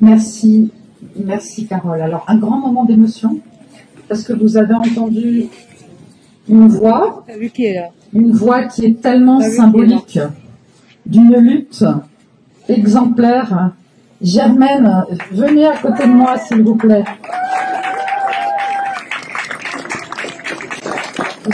Merci, merci Carole. Alors, un grand moment d'émotion, parce que vous avez entendu une voix qui est tellement symbolique d'une lutte exemplaire. Germaine, venez à côté de moi, s'il vous plaît.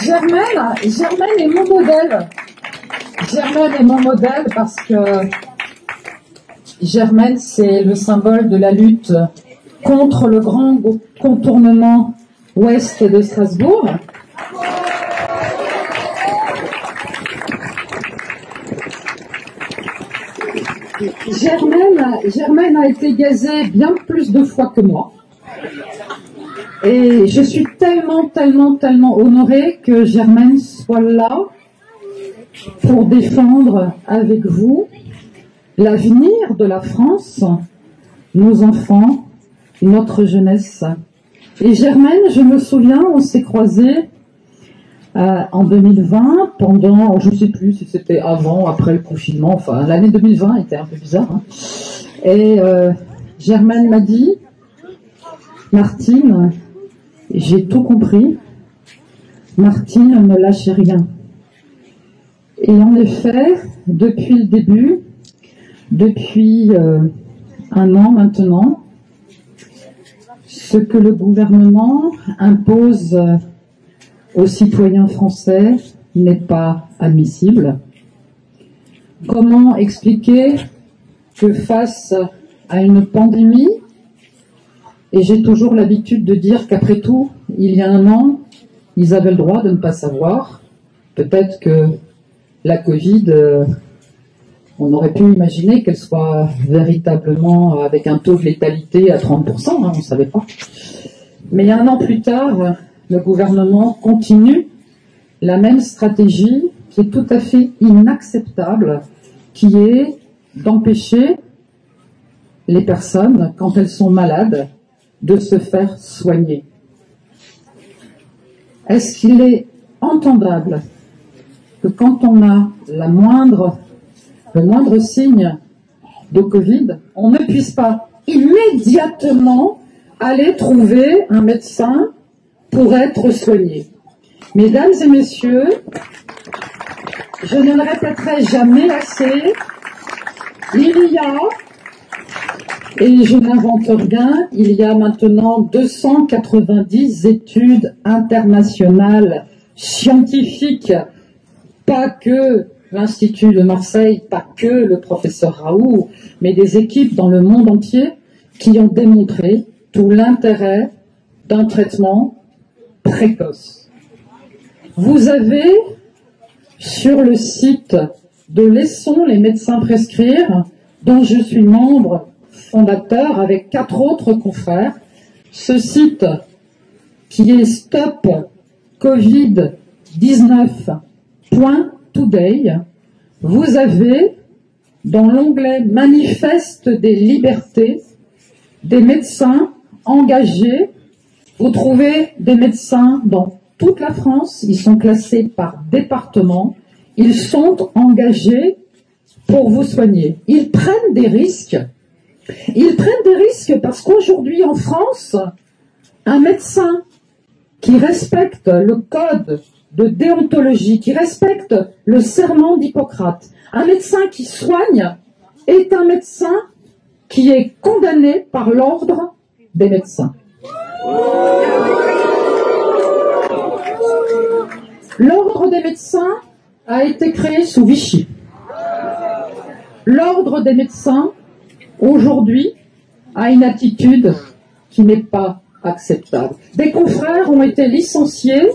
Germaine est mon modèle. Germaine est mon modèle parce que Germaine, c'est le symbole de la lutte contre le grand contournement ouest de Strasbourg. Germaine a été gazée bien plus de fois que moi. Et je suis tellement honorée que Germaine soit là pour défendre avec vous l'avenir de la France, nos enfants, notre jeunesse. Et Germaine, je me souviens, on s'est croisés en 2020, pendant, je ne sais plus si c'était avant ou après le confinement, enfin l'année 2020 était un peu bizarre. Hein. Et Germaine m'a dit, Martine, j'ai tout compris, Martine, ne lâchez rien. Et en effet, depuis le début, depuis un an maintenant, ce que le gouvernement impose aux citoyens français n'est pas admissible. Comment expliquer que face à une pandémie, et j'ai toujours l'habitude de dire qu'après tout, il y a un an, ils avaient le droit de ne pas savoir, peut-être que la Covid, on aurait pu imaginer qu'elle soit véritablement avec un taux de létalité à 30%, hein, on ne savait pas. Mais un an plus tard, le gouvernement continue la même stratégie qui est tout à fait inacceptable, qui est d'empêcher les personnes, quand elles sont malades, de se faire soigner. Est-ce qu'il est entendable que quand on a le moindre signe de Covid, on ne puisse pas immédiatement aller trouver un médecin pour être soigné? Mesdames et messieurs, je ne le répéterai jamais assez, il y a, et je n'invente rien, il y a maintenant 290 études internationales scientifiques, pas que l'Institut de Marseille, pas que le professeur Raoult, mais des équipes dans le monde entier qui ont démontré tout l'intérêt d'un traitement précoce. Vous avez sur le site de Laissons les médecins prescrire, dont je suis membre fondateur avec 4 autres confrères, ce site qui est stopcovid19.today, vous avez dans l'onglet Manifeste des libertés des médecins engagés. Vous trouvez des médecins dans toute la France, ils sont classés par département, ils sont engagés pour vous soigner. Ils prennent des risques. Ils prennent des risques parce qu'aujourd'hui en France, un médecin qui respecte le code de déontologie, qui respecte le serment d'Hippocrate, un médecin qui soigne est un médecin qui est condamné par l'ordre des médecins. L'ordre des médecins a été créé sous Vichy. L'ordre des médecins, aujourd'hui, a une attitude qui n'est pas acceptable. Des confrères ont été licenciés,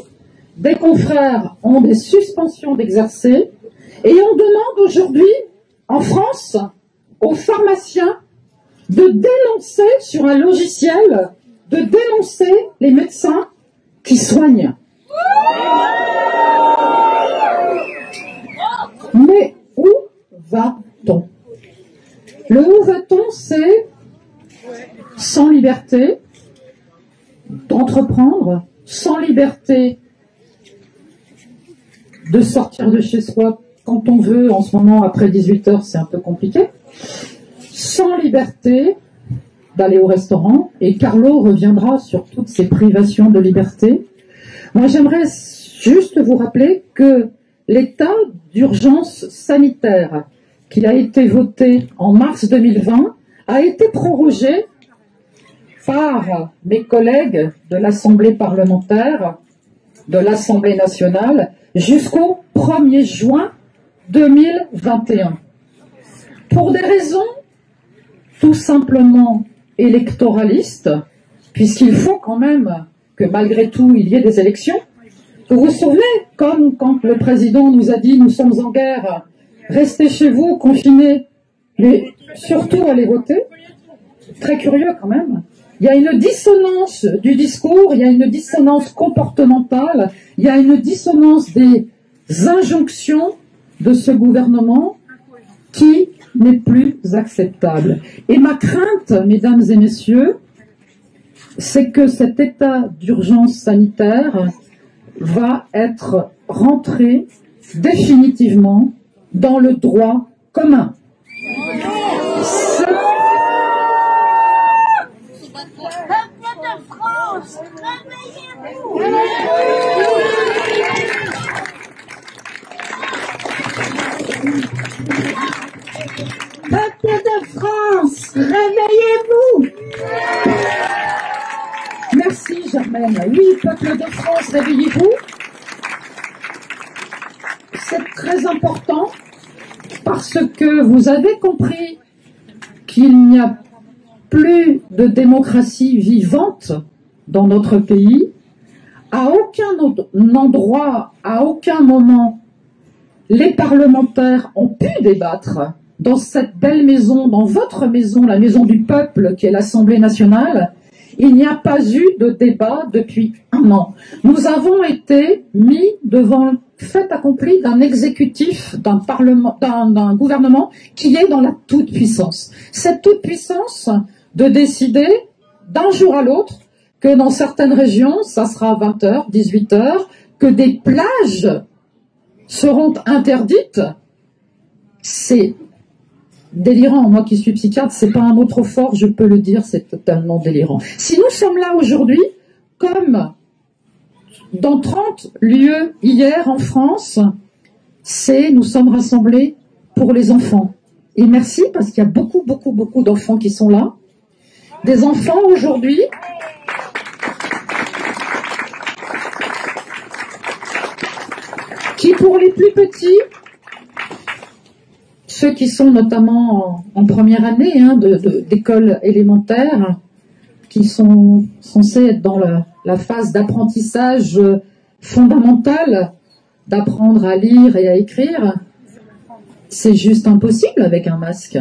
des confrères ont des suspensions d'exercer, et on demande aujourd'hui, en France, aux pharmaciens de dénoncer sur un logiciel, de dénoncer les médecins qui soignent. Mais où va-t-on? Le où va-t-on, c'est sans liberté, d'entreprendre, sans liberté de sortir de chez soi quand on veut. En ce moment, après 18 h, c'est un peu compliqué. Sans liberté d'aller au restaurant. Et Carlo reviendra sur toutes ces privations de liberté. Moi, j'aimerais juste vous rappeler que l'état d'urgence sanitaire qui a été voté en mars 2020 a été prorogé par mes collègues de l'Assemblée parlementaire, de l'Assemblée nationale, jusqu'au 1er juin 2021. Pour des raisons tout simplement électoralistes, puisqu'il faut quand même que malgré tout il y ait des élections. Vous vous souvenez, comme quand le président nous a dit « nous sommes en guerre, restez chez vous, confinés, mais surtout allez voter ». Très curieux quand même. Il y a une dissonance du discours, il y a une dissonance comportementale, il y a une dissonance des injonctions de ce gouvernement qui n'est plus acceptable. Et ma crainte, mesdames et messieurs, c'est que cet état d'urgence sanitaire va être rentré définitivement dans le droit commun. Peuple de France, réveillez-vous! Peuple de France, réveillez-vous! Merci Germaine. Oui, peuple de France, réveillez-vous. C'est très important parce que vous avez compris qu'il n'y a plus de démocratie vivante dans notre pays. À aucun autre endroit, à aucun moment, les parlementaires ont pu débattre dans cette belle maison, dans votre maison, la maison du peuple qui est l'Assemblée nationale. Il n'y a pas eu de débat depuis un an. Nous avons été mis devant le fait accompli d'un exécutif, d'un parlement, d'un gouvernement qui est dans la toute-puissance. Cette toute-puissance de décider d'un jour à l'autre que dans certaines régions, ça sera 20 h, 18 h, que des plages seront interdites. C'est délirant. Moi qui suis psychiatre, c'est pas un mot trop fort, je peux le dire, c'est totalement délirant. Si nous sommes là aujourd'hui, comme dans 30 lieux hier en France, nous sommes rassemblés pour les enfants. Et merci parce qu'il y a beaucoup d'enfants qui sont là. Des enfants aujourd'hui qui, pour les plus petits, ceux qui sont notamment en première année d'école élémentaire, qui sont censés être dans la phase d'apprentissage fondamental, d'apprendre à lire et à écrire, c'est juste impossible avec un masque.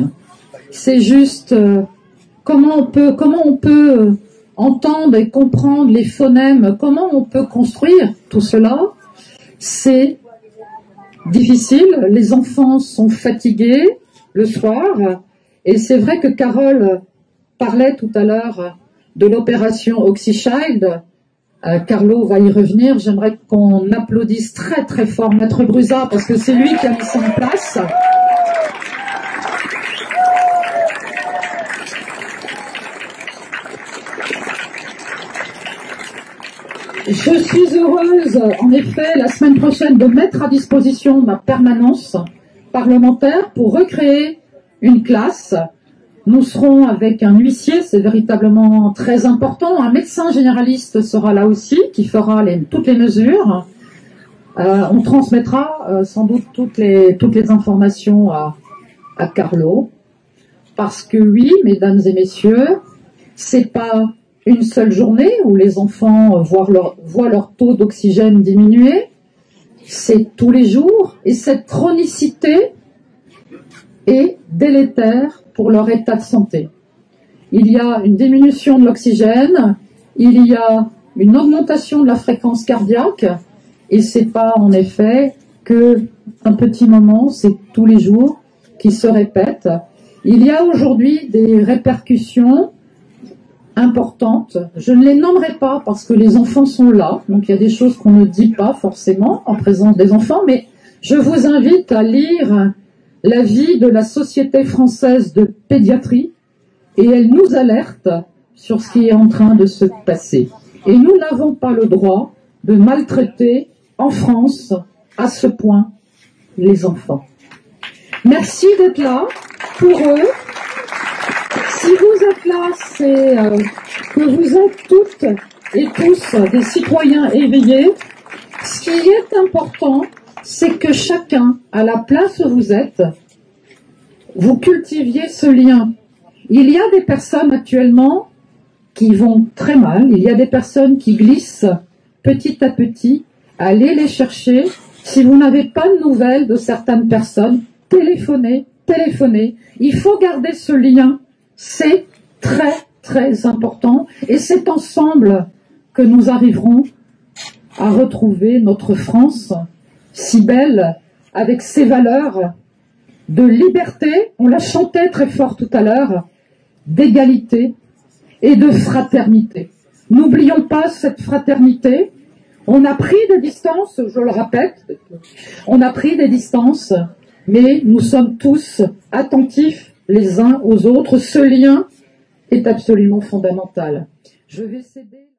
C'est juste comment on peut entendre et comprendre les phonèmes, comment on peut construire tout cela. C'est difficile, les enfants sont fatigués le soir, et c'est vrai que Carole parlait tout à l'heure de l'opération OxyChild. Carlo va y revenir. J'aimerais qu'on applaudisse très fort Maître Brusa parce que c'est lui qui a mis ça en place. Je suis heureuse, en effet, la semaine prochaine, de mettre à disposition ma permanence parlementaire pour recréer une classe. Nous serons avec un huissier, c'est véritablement très important. Un médecin généraliste sera là aussi, qui fera toutes les mesures. On transmettra sans doute toutes les informations à Carlo. Parce que oui, mesdames et messieurs, c'est pas une seule journée où les enfants voient leur taux d'oxygène diminuer, c'est tous les jours, et cette chronicité est délétère pour leur état de santé. Il y a une diminution de l'oxygène, il y a une augmentation de la fréquence cardiaque, et c'est pas en effet que un petit moment, c'est tous les jours qui se répètent. Il y a aujourd'hui des répercussions importantes. Je ne les nommerai pas parce que les enfants sont là, donc il y a des choses qu'on ne dit pas forcément en présence des enfants, mais je vous invite à lire l'avis de la Société française de pédiatrie et elle nous alerte sur ce qui est en train de se passer. Et nous n'avons pas le droit de maltraiter en France à ce point les enfants. Merci d'être là pour eux. Si vous êtes là, c'est que vous êtes toutes et tous des citoyens éveillés. Ce qui est important, c'est que chacun, à la place où vous êtes, vous cultiviez ce lien. Il y a des personnes actuellement qui vont très mal, il y a des personnes qui glissent petit à petit. Allez les chercher. Si vous n'avez pas de nouvelles de certaines personnes, téléphonez. Il faut garder ce lien. C'est très, très important. Et c'est ensemble que nous arriverons à retrouver notre France si belle, avec ses valeurs de liberté, on l'a chanté très fort tout à l'heure, d'égalité et de fraternité. N'oublions pas cette fraternité. On a pris des distances, je le répète, on a pris des distances, mais nous sommes tous attentifs les uns aux autres. Ce lien est absolument fondamental. Je vais céder...